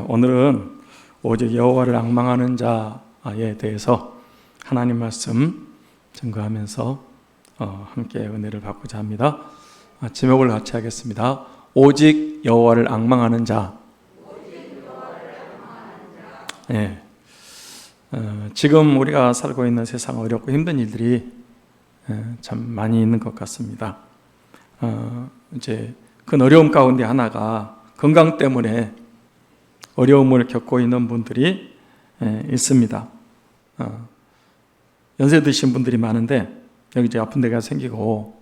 오늘은 오직 여호와를 앙망하는 자에 대해서 하나님 말씀 증거하면서 함께 은혜를 받고자 합니다. 제목을 같이 하겠습니다. 오직 여호와를 앙망하는 자. 예. 지금 우리가 살고 있는 세상 어렵고 힘든 일들이 참 많이 있는 것 같습니다. 이제 그 어려움 가운데 하나가 건강 때문에 어려움을 겪고 있는 분들이 있습니다. 연세 드신 분들이 많은데 여기 이제 아픈 데가 생기고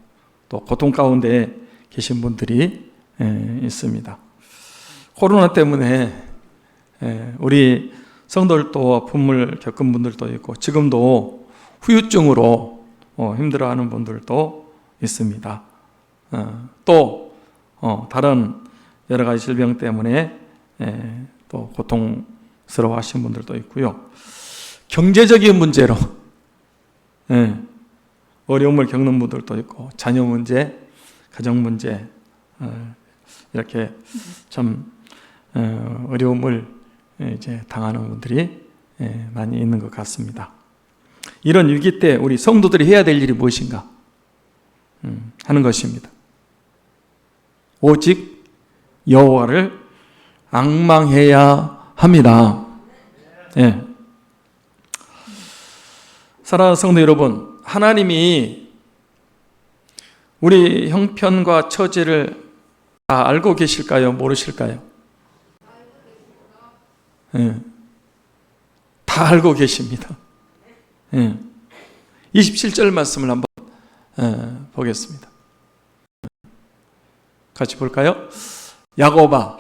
또 고통 가운데 계신 분들이 있습니다. 코로나 때문에 우리 성도들도 아픔을 겪은 분들도 있고 지금도 후유증으로 힘들어하는 분들도 있습니다. 또 다른 여러 가지 질병 때문에 또 고통스러워 하신 분들도 있고요. 경제적인 문제로 어려움을 겪는 분들도 있고 자녀 문제, 가정 문제 이렇게 참 어려움을 이제 당하는 분들이 많이 있는 것 같습니다. 이런 위기 때 우리 성도들이 해야 될 일이 무엇인가 하는 것입니다. 오직 여호와를 앙망해야 합니다. 사랑하는 성도 여러분, 하나님이 우리 형편과 처지를 다 알고 계실까요? 모르실까요? 다 알고 계십니다. 27절 말씀을 한번 보겠습니다. 같이 볼까요? 야곱아,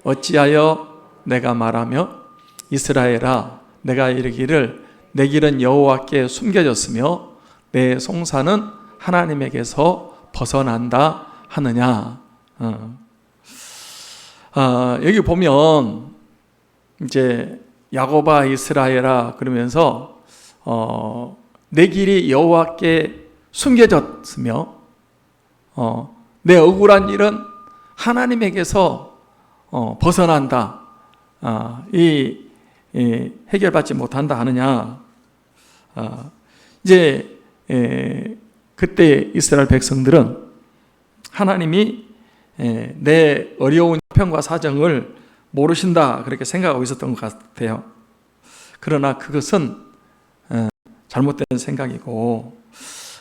어찌하여 내가 말하며 이스라엘아, 내가 이르기를 내 길은 여호와께 숨겨졌으며 내 송사는 하나님에게서 벗어난다 하느냐. 여기 보면 이제 야곱아 이스라엘아 그러면서 내 길이 여호와께 숨겨졌으며 내 억울한 일은 하나님에게서 벗어난다. 이 해결받지 못한다 하느냐. 이제 그때 이스라엘 백성들은 하나님이 내 어려운 형편과 사정을 모르신다 그렇게 생각하고 있었던 것 같아요. 그러나 그것은 잘못된 생각이고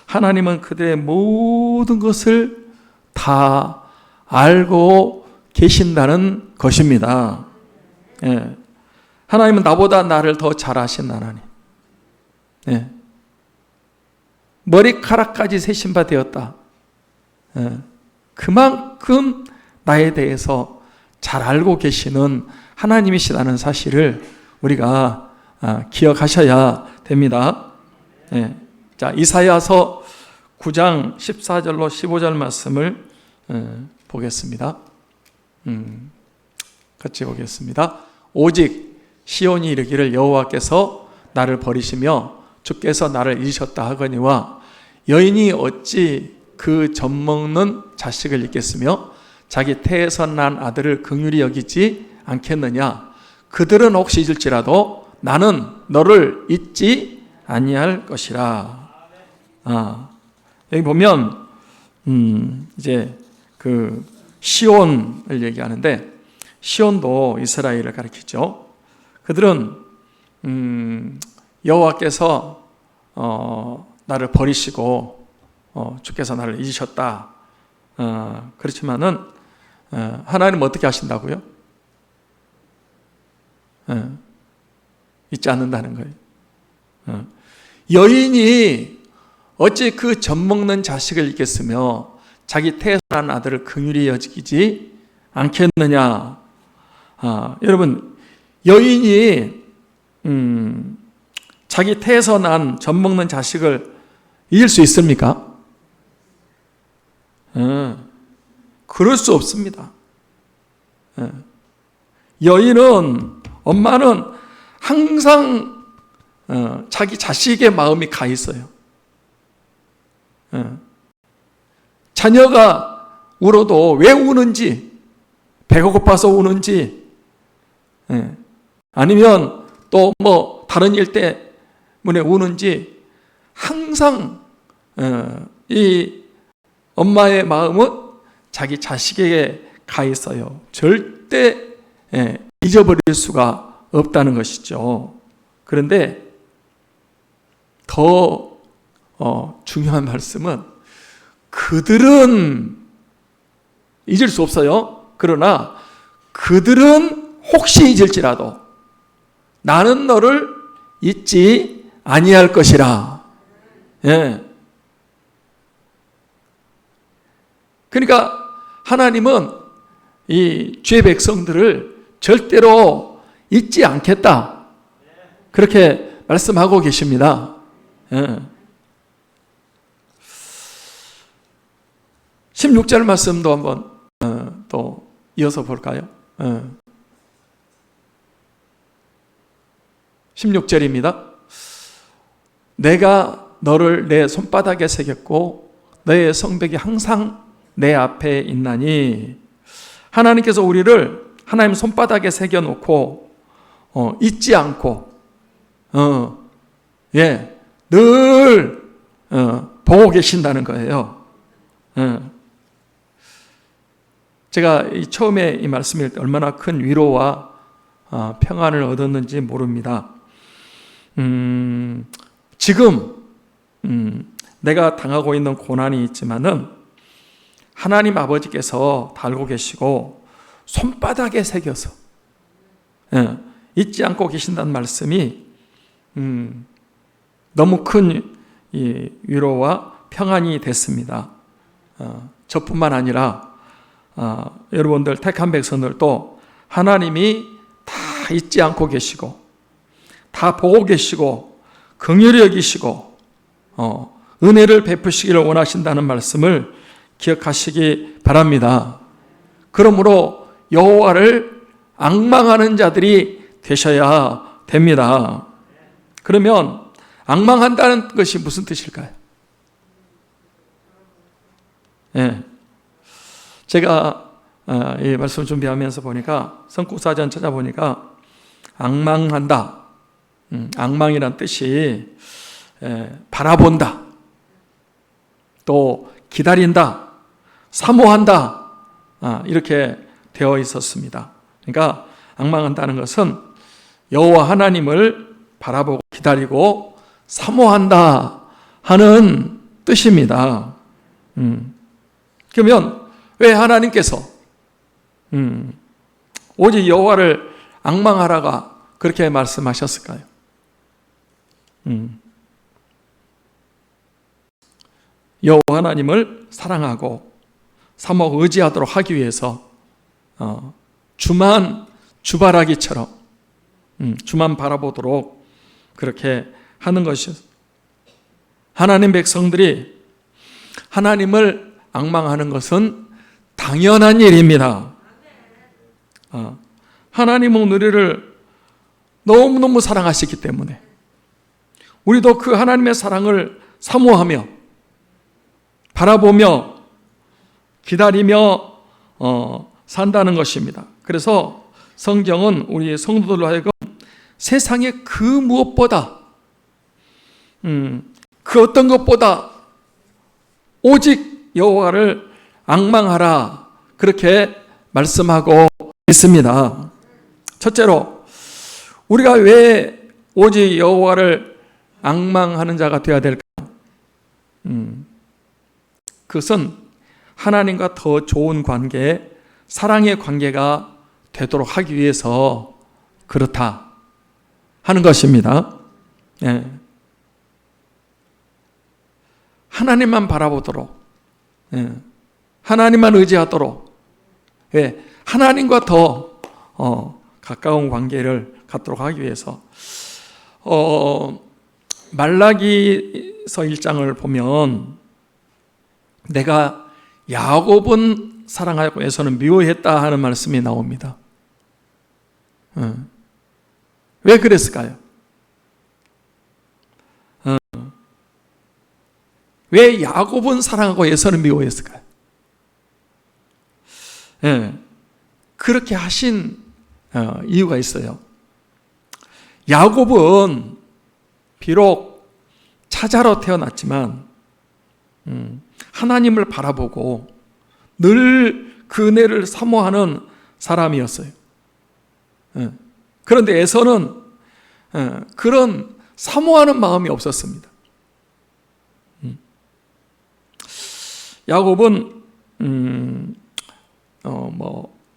하나님은 그들의 모든 것을 다 알고 계신다는 것입니다. 하나님은 나보다 나를 더 잘 아신 하나님. 머리카락까지 세신 바 되었다. 그만큼 나에 대해서 잘 알고 계시는 하나님이시라는 사실을 우리가 기억하셔야 됩니다. 자, 이사야서 9장 14절로 15절 말씀을 보겠습니다. 같이 보겠습니다. 오직 시온이 이르기를 여호와께서 나를 버리시며 주께서 나를 잊으셨다 하거니와 여인이 어찌 그 젖먹는 자식을 잊겠으며 자기 태에서 난 아들을 긍휼히 여기지 않겠느냐. 그들은 혹시 잊을지라도 나는 너를 잊지 아니할 것이라. 여기 보면 이제 그 시온을 얘기하는데 시온도 이스라엘을 가리키죠. 그들은 여호와께서 나를 버리시고 주께서 나를 잊으셨다. 그렇지만은 하나님은 어떻게 하신다고요? 잊지 않는다는 거예요. 여인이 어찌 그 젖먹는 자식을 잊겠으며 자기 태에서 난 아들을 긍휼히 여기지 않겠느냐. 여러분, 여인이 자기 태에서 난 젖먹는 자식을 잊을 수 있습니까? 그럴 수 없습니다. 여인은, 엄마는 항상 자기 자식의 마음이 가 있어요. 자녀가 울어도 왜 우는지, 배가 고파서 우는지, 예. 아니면 또 뭐 다른 일 때문에 우는지 항상 이 엄마의 마음은 자기 자식에게 가 있어요. 절대 잊어버릴 수가 없다는 것이죠. 그런데 더 중요한 말씀은 그들은 잊을 수 없어요. 그러나 그들은 혹시 잊을지라도 나는 너를 잊지 아니할 것이라. 예. 그러니까 하나님은 이 죄 백성들을 절대로 잊지 않겠다. 그렇게 말씀하고 계십니다. 예. 16절 말씀도 한번 또 이어서 볼까요? 16절입니다. 내가 너를 내 손바닥에 새겼고 너의 성벽이 항상 내 앞에 있나니. 하나님께서 우리를 하나님 손바닥에 새겨놓고 잊지 않고 늘 보고 계신다는 거예요. 제가 처음에 이 말씀일 때 얼마나 큰 위로와 평안을 얻었는지 모릅니다. 지금 내가 당하고 있는 고난이 있지만은 하나님 아버지께서 다 알고 계시고 손바닥에 새겨서 잊지 않고 계신다는 말씀이 너무 큰 위로와 평안이 됐습니다. 저뿐만 아니라 여러분들 택한 백성들도 하나님이 다 잊지 않고 계시고 다 보고 계시고 긍휼히 여기시고 은혜를 베푸시기를 원하신다는 말씀을 기억하시기 바랍니다. 그러므로 여호와를 앙망하는 자들이 되셔야 됩니다. 그러면 앙망한다는 것이 무슨 뜻일까요? 제가 이 말씀 준비하면서 보니까 성국사전 찾아보니까 앙망한다, 앙망이란 뜻이 바라본다, 또 기다린다, 사모한다, 이렇게 되어 있었습니다. 그러니까 앙망한다는 것은 여호와 하나님을 바라보고 기다리고 사모한다 하는 뜻입니다. 그러면 왜 하나님께서 오직 여호와를 앙망하라가 그렇게 말씀하셨을까요? 여호와 하나님을 사랑하고 사모 의지하도록 하기 위해서 주만 주바라기처럼 주만 바라보도록 그렇게 하는 것이었어요. 하나님 백성들이 하나님을 앙망하는 것은 당연한 일입니다. 하나님은 우리를 너무너무 사랑하시기 때문에 우리도 그 하나님의 사랑을 사모하며 바라보며 기다리며 산다는 것입니다. 그래서 성경은 우리 성도들로 하여금 세상의 그 무엇보다 그 어떤 것보다 오직 여호와를 앙망하라 그렇게 말씀하고 있습니다. 첫째로 우리가 왜 오직 여호와를 앙망하는 자가 되어야 될까? 그것은 하나님과 더 좋은 관계, 사랑의 관계가 되도록 하기 위해서 그렇다 하는 것입니다. 하나님만 바라보도록, 하나님만 의지하도록, 하나님과 더 가까운 관계를 갖도록 하기 위해서 말라기서 1장을 보면 내가 야곱은 사랑하고 에서는 미워했다 하는 말씀이 나옵니다. 왜 그랬을까요? 왜 야곱은 사랑하고 에서는 미워했을까요? 그렇게 하신 이유가 있어요. 야곱은 비록 차자로 태어났지만 하나님을 바라보고 늘 그 은혜를 사모하는 사람이었어요. 그런데 에서는 그런 사모하는 마음이 없었습니다. 야곱은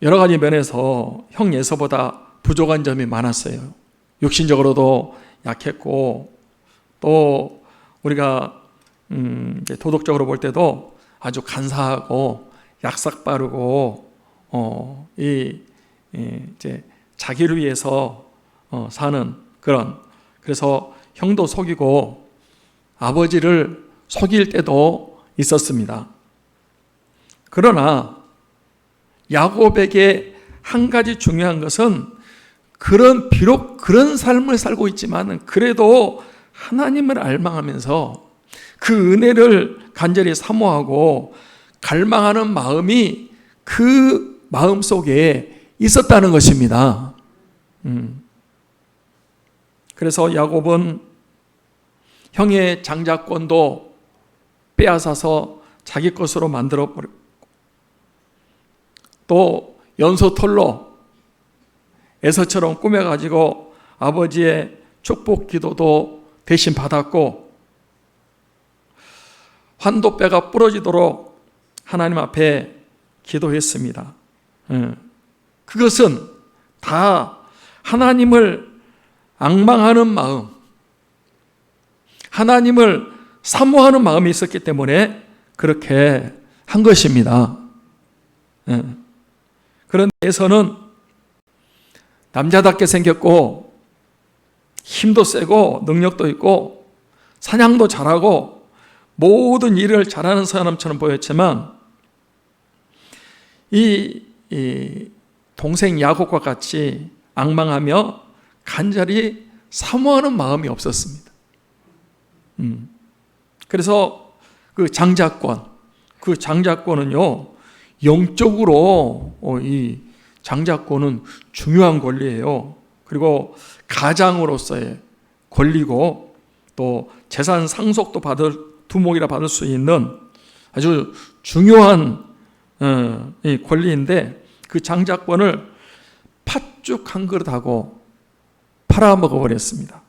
여러 가지 면에서 형 에서보다 부족한 점이 많았어요. 육신적으로도 약했고, 또 우리가 도덕적으로 볼 때도 아주 간사하고 약삭 빠르고 이제 자기를 위해서 사는 그런, 그래서 형도 속이고 아버지를 속일 때도 있었습니다. 그러나 야곱에게 한 가지 중요한 것은 비록 그런 삶을 살고 있지만 그래도 하나님을 알망하면서 그 은혜를 간절히 사모하고 갈망하는 마음이 그 마음 속에 있었다는 것입니다. 그래서 야곱은 형의 장자권도 빼앗아서 자기 것으로 만들어 버렸고, 또 연소털로 에서처럼 꾸며가지고 아버지의 축복 기도도 대신 받았고, 환도뼈가 부러지도록 하나님 앞에 기도했습니다. 그것은 다 하나님을 앙망하는 마음, 하나님을 사모하는 마음이 있었기 때문에 그렇게 한 것입니다. 그런데 에서는 남자답게 생겼고 힘도 세고 능력도 있고 사냥도 잘하고 모든 일을 잘하는 사람처럼 보였지만 이 동생 야곱과 같이 앙망하며 간절히 사모하는 마음이 없었습니다. 그래서 그 장자권은요, 영적으로 이 장자권은 중요한 권리예요. 그리고 가장으로서의 권리고, 또 재산 상속도 두목이라 받을 수 있는 아주 중요한 이 권리인데, 그 장자권을 팥죽 한 그릇하고 팔아먹어버렸습니다.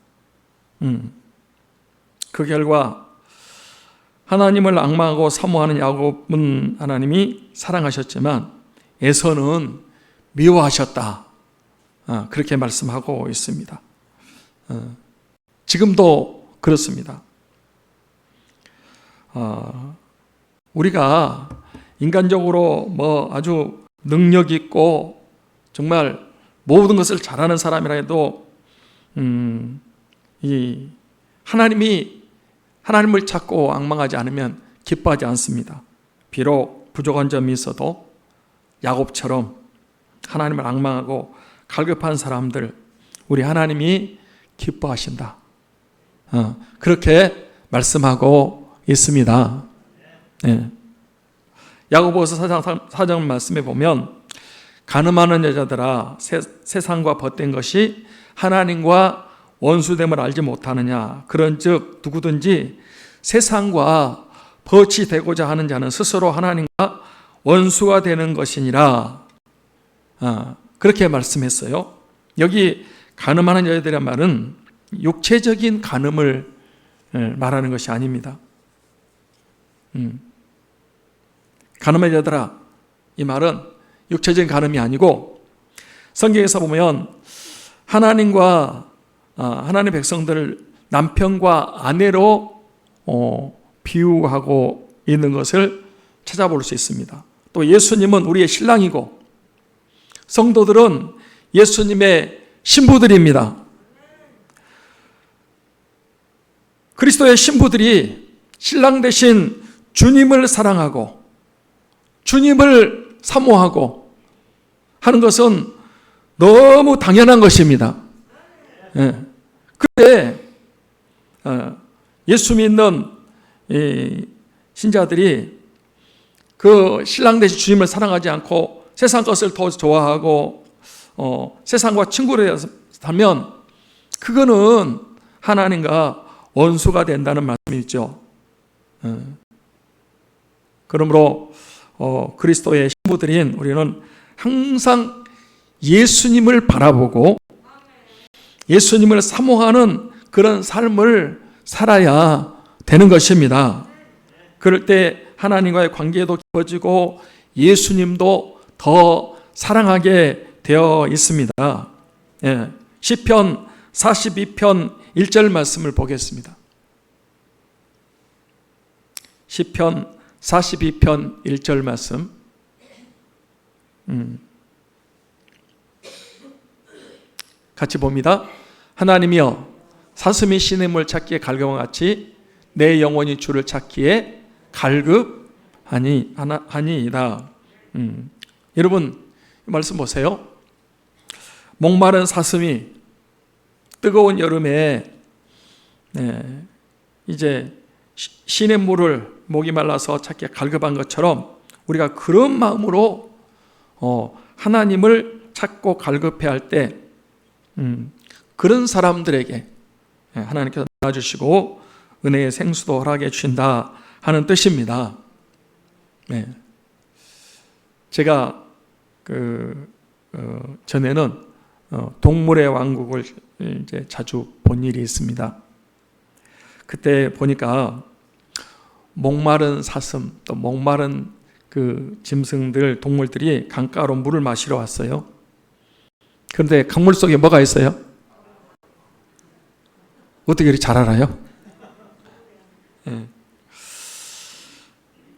그 결과 하나님을 앙망하고 사모하는 야곱은 하나님이 사랑하셨지만 에서는 미워하셨다, 그렇게 말씀하고 있습니다. 지금도 그렇습니다. 우리가 인간적으로 아주 능력 있고 정말 모든 것을 잘하는 사람이라 해도 이 하나님을 찾고 앙망하지 않으면 기뻐하지 않습니다. 비록 부족한 점이 있어도 야곱처럼 하나님을 앙망하고 갈급한 사람들, 우리 하나님이 기뻐하신다, 그렇게 말씀하고 있습니다. 야고보서 4장 말씀에 보면, 간음하는 여자들아 세상과 벗된 것이 하나님과 원수됨을 알지 못하느냐. 그런즉 누구든지 세상과 벗이 되고자 하는 자는 스스로 하나님과 원수가 되는 것이니라, 그렇게 말씀했어요. 여기 간음하는 여자들의 말은 육체적인 간음을 말하는 것이 아닙니다. 간음의 여자들아, 이 말은 육체적인 간음이 아니고, 성경에서 보면 하나님의 백성들을 남편과 아내로 비유하고 있는 것을 찾아볼 수 있습니다. 또 예수님은 우리의 신랑이고 성도들은 예수님의 신부들입니다. 그리스도의 신부들이 신랑 대신 주님을 사랑하고 주님을 사모하고 하는 것은 너무 당연한 것입니다. 그런데 예수 믿는 신자들이 그 신랑 대신 주님을 사랑하지 않고 세상 것을 더 좋아하고 세상과 친구로 살면 그거는 하나님과 원수가 된다는 말씀이죠. 그러므로 그리스도의 신부들인 우리는 항상 예수님을 바라보고 예수님을 사모하는 그런 삶을 살아야 되는 것입니다. 그럴 때 하나님과의 관계도 깊어지고 예수님도 더 사랑하게 되어 있습니다. 시편 42편 1절 말씀을 보겠습니다. 시편 42편 1절 말씀. 같이 봅니다. 하나님이여 사슴이 시냇물 찾기에 갈급함과 같이 내 영혼이 주를 찾기에 갈급하니이다. 여러분 이 말씀 보세요. 목마른 사슴이 뜨거운 여름에 이제 시냇물을 목이 말라서 찾기에 갈급한 것처럼 우리가 그런 마음으로 하나님을 찾고 갈급해 할 때 그런 사람들에게 하나님께서 도와주시고 은혜의 생수도 허락해 주신다 하는 뜻입니다. 제가 전에는 동물의 왕국을 이제 자주 본 일이 있습니다. 그때 보니까 목마른 사슴 또 목마른 그 짐승들 동물들이 강가로 물을 마시러 왔어요. 그런데 강물 속에 뭐가 있어요? 어떻게 이렇게 잘 알아요?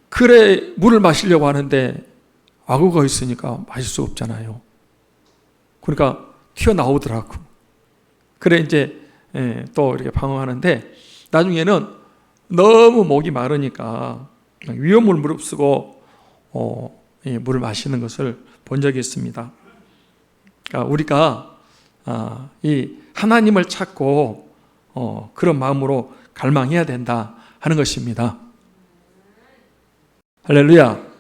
그래 물을 마시려고 하는데 악어가 있으니까 마실 수 없잖아요. 그러니까 튀어나오더라고. 그래 이제 또 이렇게 방황하는데 나중에는 너무 목이 마르니까 위험을 무릅쓰고 물을 마시는 것을 본 적이 있습니다. 그러니까 우리가 이 하나님을 찾고 그런 마음으로 갈망해야 된다 하는 것입니다. 할렐루야.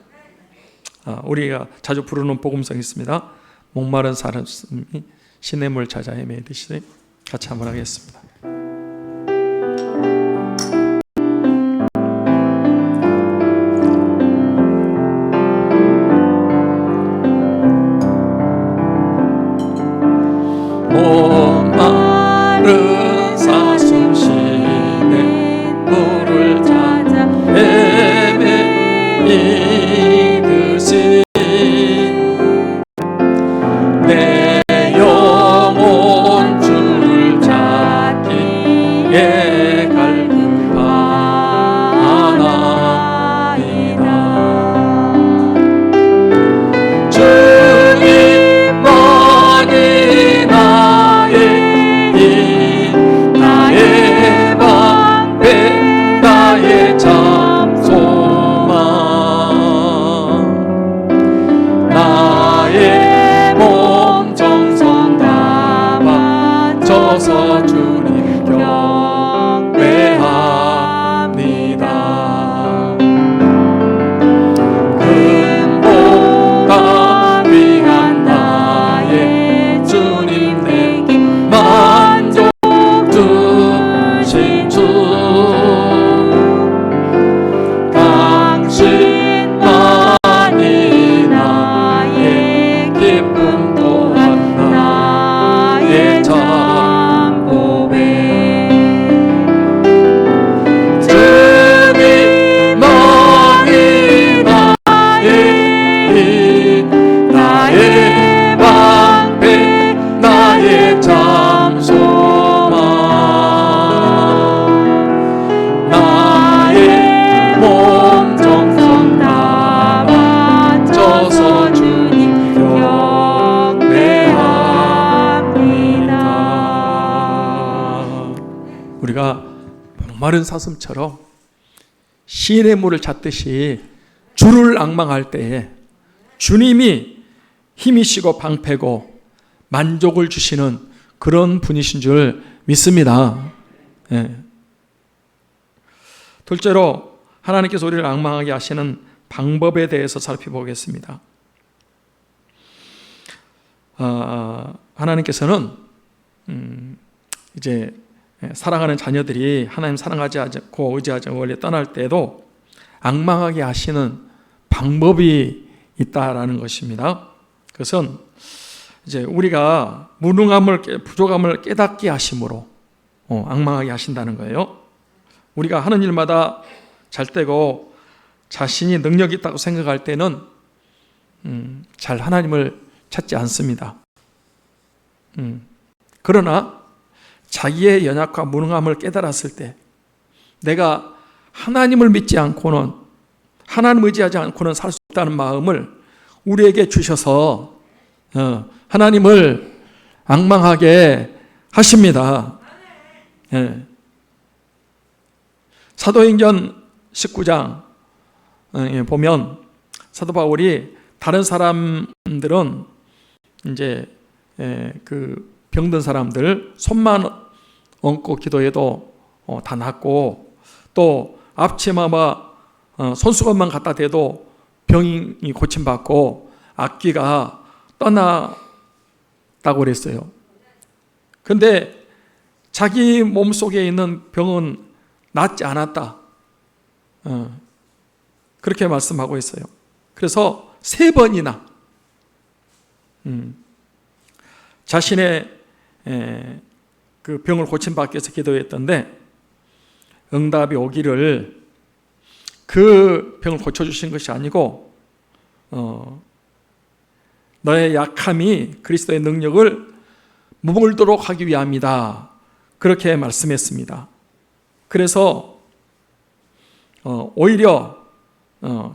우리가 자주 부르는 복음성이 있습니다. 목마른 사람이 시냇물 찾아 헤매듯이 같이 한번 하겠습니다. 목마른 사슴 시냇물을 찾아 헤매이듯이 내 영혼 주를 찾기에 갈급하나이다. 주님만이 나의 힘, 나의 방패, 나의 참 소망, 나의 몸 정성 다 바쳐서 주님 경배합니다. 큰 복과 위한 나의 주님 내게 만족 주신 주, 당신만이 나의 기쁨 또한 나의 참 고백. 주님만이 나의 힘, 나의 방패, 나의 참 소망, 나의 몸 정성 다 바쳐서 주님 경배합니다. 우리가 목마른 사슴처럼 시냇물을 찾듯이 주를 앙망할 때에 주님이 힘이시고 방패고 만족을 주시는 그런 분이신 줄 믿습니다. 둘째로 하나님께서 우리를 앙망하게 하시는 방법에 대해서 살펴보겠습니다. 하나님께서는 이제 사랑하는 자녀들이 하나님 사랑하지 않고 의지하지 않고 원래 떠날 때도 앙망하게 하시는 방법이 있다라는 것입니다. 그것은 이제 우리가 무능함을 부족함을 깨닫게 하심으로 앙망하게 하신다는 거예요. 우리가 하는 일마다 잘되고 자신이 능력이 있다고 생각할 때는 잘 하나님을 찾지 않습니다. 그러나 자기의 연약과 무능함을 깨달았을 때 내가 하나님을 믿지 않고는 하나님 의지하지 않고는 살 수 없다는 마음을 우리에게 주셔서 하나님을 앙망하게 하십니다. 사도행전 19장 보면 사도 바울이 다른 사람들은 이제 그 병든 사람들 손만 얹고 기도해도 다 낫고 또 앞치마와 손수건만 갖다 대도 병이 고침받고 악귀가 떠났다고 그랬어요. 그런데 자기 몸속에 있는 병은 낫지 않았다. 그렇게 말씀하고 있어요. 그래서 3번이나 자신의 그 병을 고침받기 위해서 기도했던데 응답이 오기를 그 병을 고쳐주신 것이 아니고 너의 약함이 그리스도의 능력을 머물도록 하기 위함이다. 그렇게 말씀했습니다. 그래서 오히려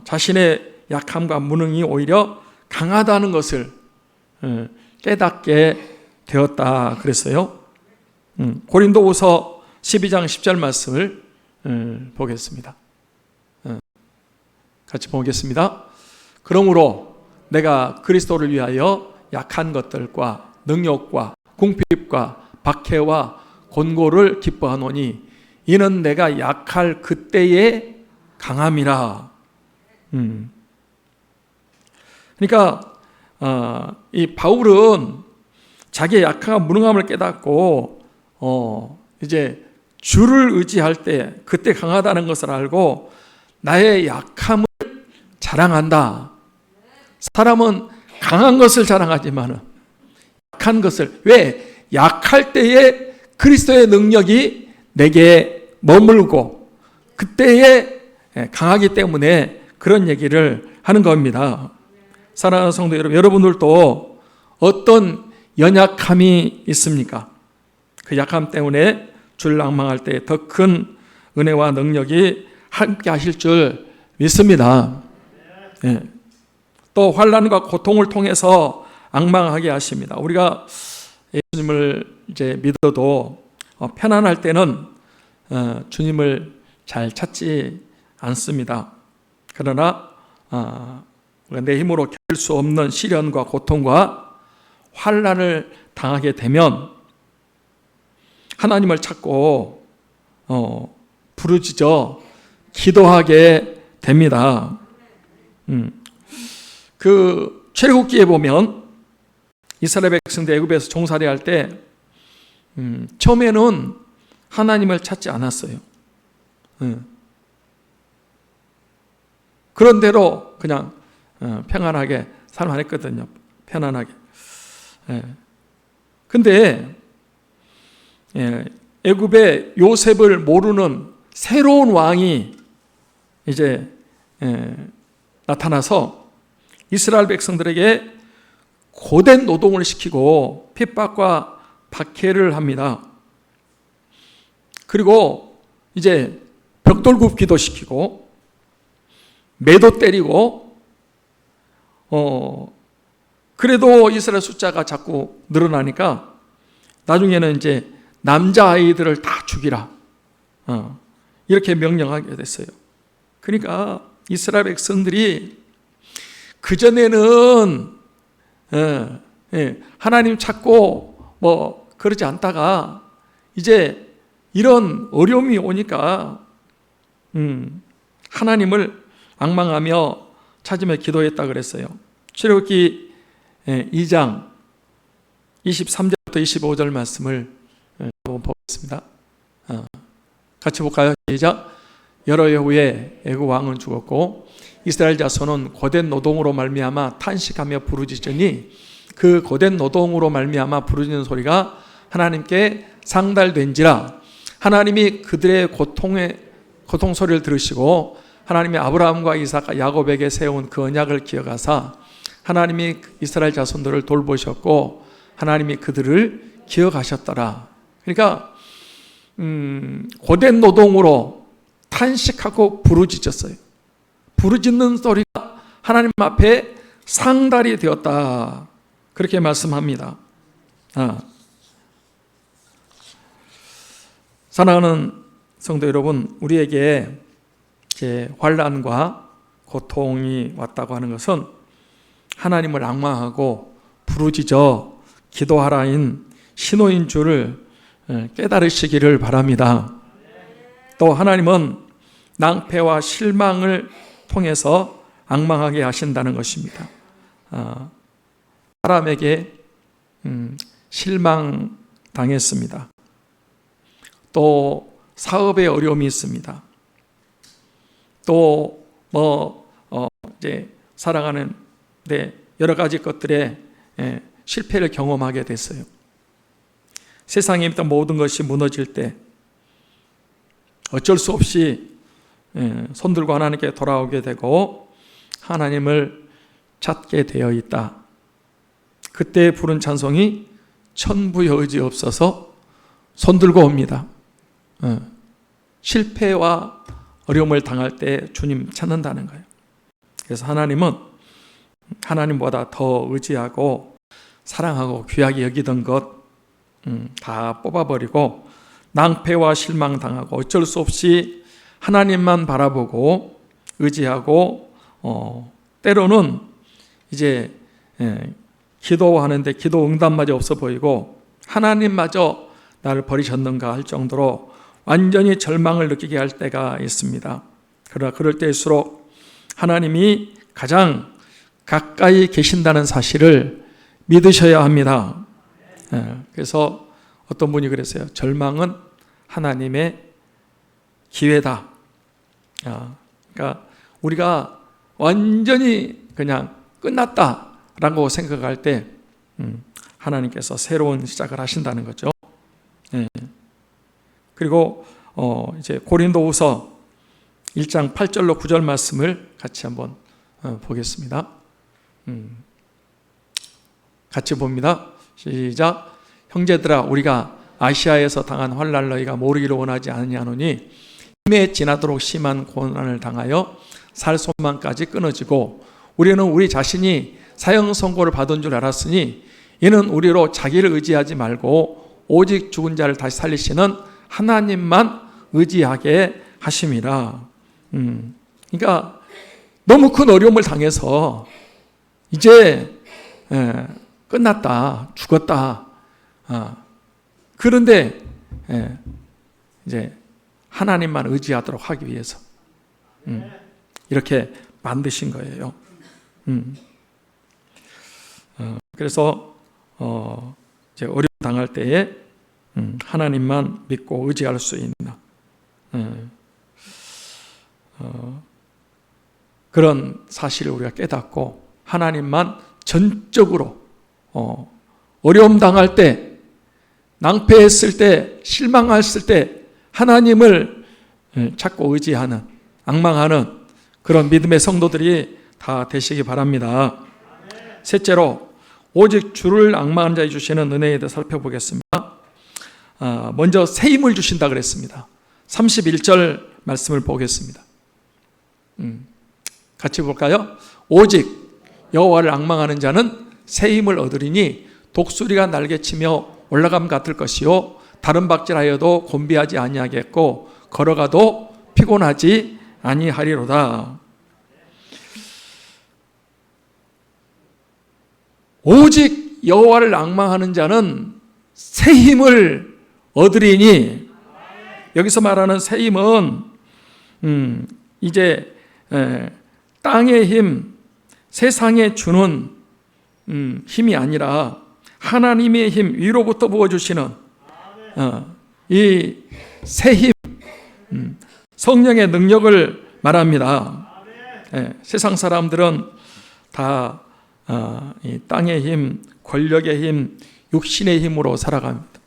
자신의 약함과 무능이 오히려 강하다는 것을 깨닫게 되었다 그랬어요. 고린도후서 12장 10절 말씀을 보겠습니다. 같이 보겠습니다. 그러므로 내가 그리스도를 위하여 약한 것들과 능욕과 궁핍과 박해와 곤고를 기뻐하노니 이는 내가 약할 그때의 강함이라. 그러니까 이 바울은 자기의 약함과 무능함을 깨닫고 이제 주를 의지할 때 그때 강하다는 것을 알고 나의 약함을 자랑한다. 사람은 강한 것을 자랑하지만 약한 것을, 왜? 약할 때에 그리스도의 능력이 내게 머물고 그때에 강하기 때문에 그런 얘기를 하는 겁니다. 사랑하는 성도 여러분, 여러분들도 어떤 연약함이 있습니까? 그 약함 때문에 주를 앙망할 때 더 큰 은혜와 능력이 함께 하실 줄 믿습니다. 또 환난과 고통을 통해서 앙망하게 하십니다. 우리가 예수님을 이제 믿어도 편안할 때는 주님을 잘 찾지 않습니다. 그러나 내 힘으로 견딜 수 없는 시련과 고통과 환난을 당하게 되면 하나님을 찾고 부르짖어 기도하게 됩니다. 그 출애굽기에 보면 이스라엘 백성들 애굽에서 종살이 할 때 처음에는 하나님을 찾지 않았어요. 그런 대로 그냥 평안하게 살만했거든요. 편안하게. 근데 애굽의 요셉을 모르는 새로운 왕이 이제 나타나서 이스라엘 백성들에게 고된 노동을 시키고 핍박과 박해를 합니다. 그리고 이제 벽돌 굽기도 시키고 매도 때리고 그래도 이스라엘 숫자가 자꾸 늘어나니까 나중에는 이제 남자아이들을 다 죽이라 이렇게 명령하게 됐어요. 그러니까 이스라엘 백성들이 그전에는 하나님 찾고 뭐 그러지 않다가 이제 이런 어려움이 오니까 하나님을 앙망하며 찾으며 기도했다 그랬어요. 출애굽기 2장 23절부터 25절 말씀을 한번 보겠습니다. 같이 볼까요? 시작. 여러 해 후에 애굽 왕은 죽었고 이스라엘 자손은 고된 노동으로 말미암아 탄식하며 부르짖으니 그 고된 노동으로 말미암아 부르짖는 소리가 하나님께 상달된지라. 하나님이 그들의 고통 소리를 들으시고 하나님이 아브라함과 이삭과 야곱에게 세운 그 언약을 기억하사 하나님이 이스라엘 자손들을 돌보셨고 하나님이 그들을 기억하셨더라. 그러니까 고된 노동으로 탄식하고 부르짖었어요. 부르짖는 소리가 하나님 앞에 상달이 되었다. 그렇게 말씀합니다. 사랑하는 성도 여러분, 우리에게 환난과 고통이 왔다고 하는 것은 하나님을 앙망하고 부르짖어 기도하라인 신호인 줄을 깨달으시기를 바랍니다. 또 하나님은 낭패와 실망을 통해서 앙망하게 하신다는 것입니다. 사람에게 실망당했습니다. 또 사업에 어려움이 있습니다. 또 이제 살아가는데 여러 가지 것들에 실패를 경험하게 됐어요. 세상에 있던 모든 것이 무너질 때 어쩔 수 없이 손들고 하나님께 돌아오게 되고 하나님을 찾게 되어 있다. 그때 부른 찬송이 천부여의지 없어서 손들고 옵니다. 실패와 어려움을 당할 때 주님 찾는다는 거예요. 그래서 하나님은 하나님보다 더 의지하고 사랑하고 귀하게 여기던 것 다 뽑아버리고 낭패와 실망당하고 어쩔 수 없이 하나님만 바라보고 의지하고 때로는 이제 기도하는데 기도 응답마저 없어 보이고 하나님마저 나를 버리셨는가 할 정도로 완전히 절망을 느끼게 할 때가 있습니다. 그러나 그럴 때일수록 하나님이 가장 가까이 계신다는 사실을 믿으셔야 합니다. 그래서 어떤 분이 그랬어요. 절망은 하나님의 기회다. 그러니까 우리가 완전히 그냥 끝났다라고 생각할 때 하나님께서 새로운 시작을 하신다는 거죠. 그리고 이제 고린도후서 1장 8절로 9절 말씀을 같이 한번 보겠습니다. 같이 봅니다. 시작. 형제들아, 우리가 아시아에서 당한 환난을 너희가 모르기를 원하지 아니하노니 힘에 지나도록 심한 고난을 당하여 살 소망까지 끊어지고 우리는 우리 자신이 사형 선고를 받은 줄 알았으니 이는 우리로 자기를 의지하지 말고 오직 죽은 자를 다시 살리시는 하나님만 의지하게 하심이라. 그러니까 너무 큰 어려움을 당해서 이제 끝났다, 죽었다. 그런데 이제 하나님만 의지하도록 하기 위해서 이렇게 만드신 거예요. 그래서 이제 어려움 당할 때에 하나님만 믿고 의지할 수 있는 그런 사실을 우리가 깨닫고 하나님만 전적으로 어려움 당할 때, 낭패했을 때, 실망했을 때 하나님을 찾고 의지하는, 앙망하는 그런 믿음의 성도들이 다 되시기 바랍니다. 셋째로 오직 주를 앙망하는 자에 주시는 은혜에 대해 살펴보겠습니다. 먼저 새 힘을 주신다 그랬습니다. 31절 말씀을 보겠습니다. 같이 볼까요? 오직 여호와를 앙망하는 자는 새 힘을 얻으리니 독수리가 날개치며 올라감 같을 것이요 다른 박질하여도 곤비하지 아니하겠고 걸어가도 피곤하지 아니하리로다. 오직 여호와를 앙망하는 자는 새 힘을 얻으리니, 여기서 말하는 새 힘은 이제 땅의 힘, 세상에 주는 힘이 아니라 하나님의 힘, 위로부터 부어주시는 이 새 힘, 성령의 능력을 말합니다. 세상 사람들은 다 이 땅의 힘, 권력의 힘, 육신의 힘으로 살아갑니다.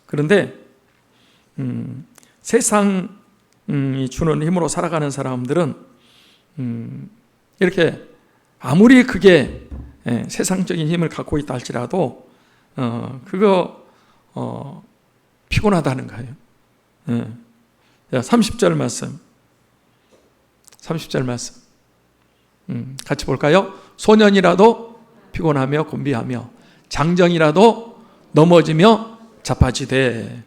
그런데 세상이 주는 힘으로 살아가는 사람들은 이렇게 아무리 그게 세상적인 힘을 갖고 있다 할지라도 그거 피곤하다는 거예요. 30절 말씀 같이 볼까요? 소년이라도 피곤하며 곤비하며 장정이라도 넘어지며 자빠지되.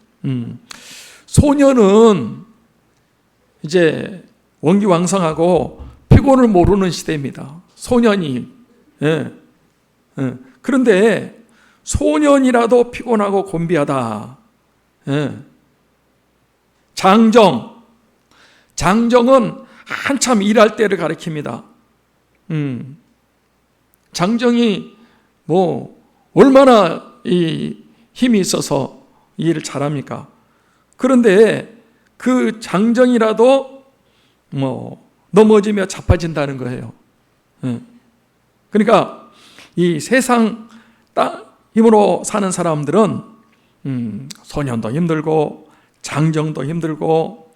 소년은 이제 원기왕성하고 피곤을 모르는 시대입니다. 소년이. 그런데 소년이라도 피곤하고 곤비하다. 장정은 한참 일할 때를 가리킵니다. 장정이 얼마나 이 힘이 있어서 이 일을 잘합니까? 그런데 그 장정이라도 넘어지며 자빠진다는 거예요. 그러니까 이 세상 힘으로 사는 사람들은 소년도 힘들고 장정도 힘들고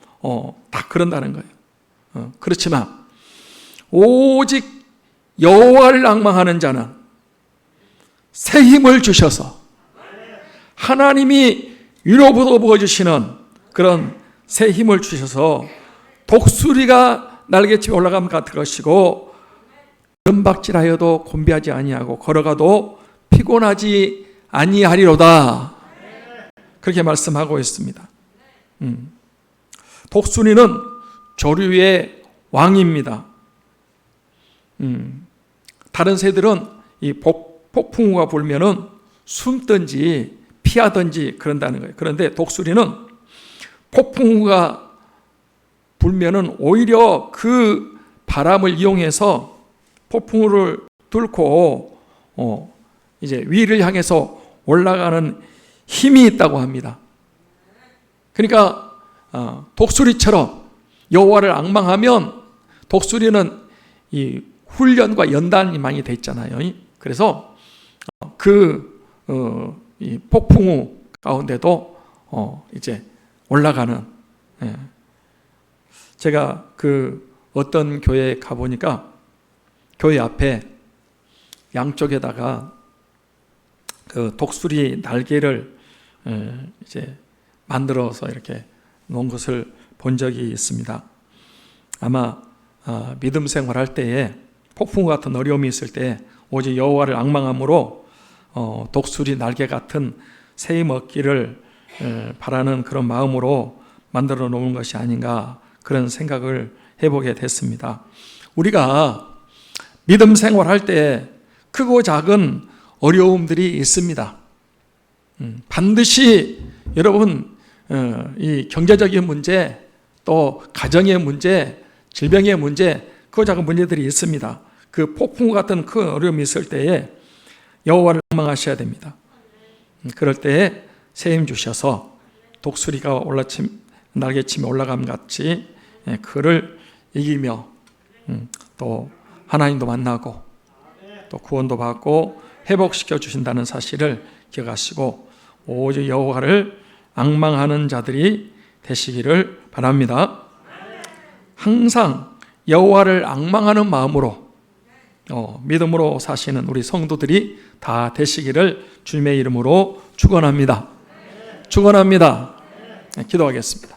다 그런다는 거예요. 그렇지만 오직 여호와를 앙망하는 자는 새 힘을 주셔서 하나님이 위로부터 부어주시는 그런 새 힘을 주셔서 독수리가 날개치며 올라가면 같을 것이고 은박질하여도 곤비하지 아니하고 걸어가도 피곤하지 아니하리로다. 그렇게 말씀하고 있습니다. 독수리는 조류의 왕입니다. 다른 새들은 이 폭풍우가 불면은 숨든지 피하든지 그런다는 거예요. 그런데 독수리는 폭풍우가 불면은 오히려 그 바람을 이용해서 폭풍우를 뚫고 이제 위를 향해서 올라가는 힘이 있다고 합니다. 그러니까 독수리처럼 여호와를 앙망하면 독수리는 이 훈련과 연단이 많이 돼 있잖아요. 그래서 이 폭풍우 가운데도 이제 올라가는. 제가 어떤 교회에 가보니까 교회 앞에 양쪽에다가 그 독수리 날개를 이제 만들어서 이렇게 놓은 것을 본 적이 있습니다. 아마 믿음 생활할 때에 폭풍 같은 어려움이 있을 때 오직 여호와를 앙망함으로 독수리 날개 같은 새 힘 얻기를 바라는 그런 마음으로 만들어 놓은 것이 아닌가 그런 생각을 해보게 됐습니다. 우리가 믿음 생활할 때 크고 작은 어려움들이 있습니다. 반드시 여러분 이 경제적인 문제 또 가정의 문제 질병의 문제 크고 작은 문제들이 있습니다. 그 폭풍 같은 큰 어려움이 있을 때에 여호와를 앙망하셔야 됩니다. 그럴 때에 새 힘 주셔서 독수리가 날개치며 올라감 같이 그를 이기며 또 하나님도 만나고 또 구원도 받고 회복시켜 주신다는 사실을 기억하시고 오직 여호와를 앙망하는 자들이 되시기를 바랍니다. 항상 여호와를 앙망하는 마음으로 믿음으로 사시는 우리 성도들이 다 되시기를 주님의 이름으로 축원합니다. 축원합니다. 기도하겠습니다.